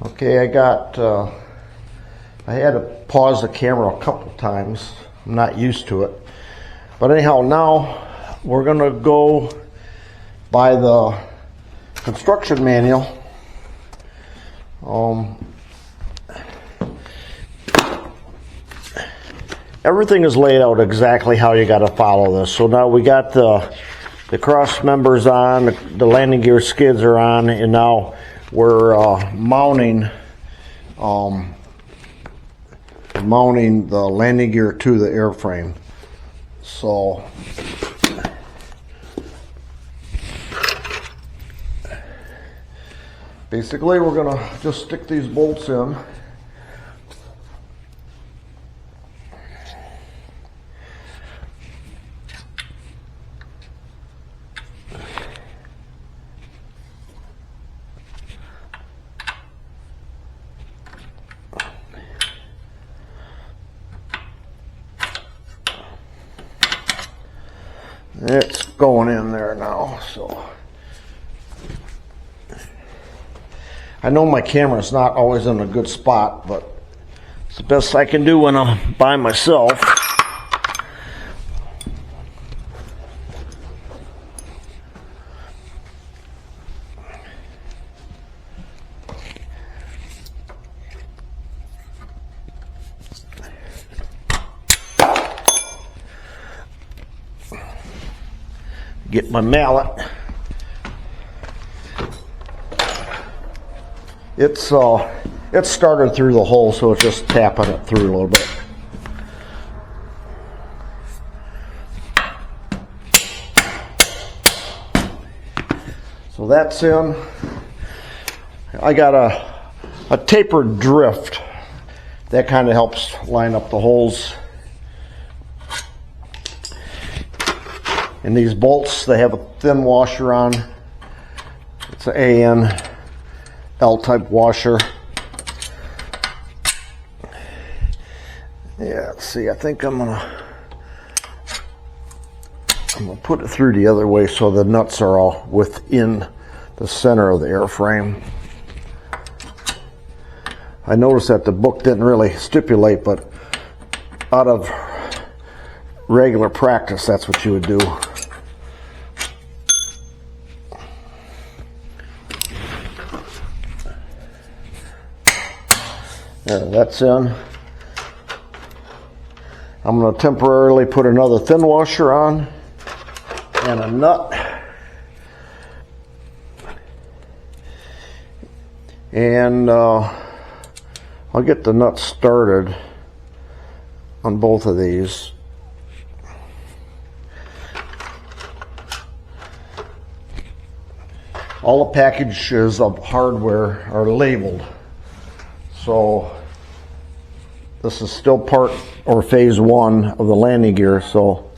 Okay, I had to pause the camera a couple times. I'm not used to it. But anyhow, now we're going to go by the construction manual. Everything is laid out exactly how you got to follow this. So now we got the cross members on, the landing gear skids are on, and now we're mounting the landing gear to the airframe. So basically we're going to just stick these bolts in. It's going in there now, so I know my camera's not always in a good spot, but it's the best I can do when I'm by myself. Get my mallet. It's started through the hole, so it's just tapping it through a little bit. So that's in. I got a tapered drift. That kind of helps line up the holes. And these bolts, they have a thin washer on. It's an AN L-type washer. Yeah, let's see, I think I'm gonna put it through the other way so the nuts are all within the center of the airframe. I noticed that the book didn't really stipulate, but out of regular practice, that's what you would do. There, that's in. I'm going to temporarily put another thin washer on and a nut. And I'll get the nuts started on both of these. All the packages of hardware are labeled. So this is still part or phase one of the landing gear, so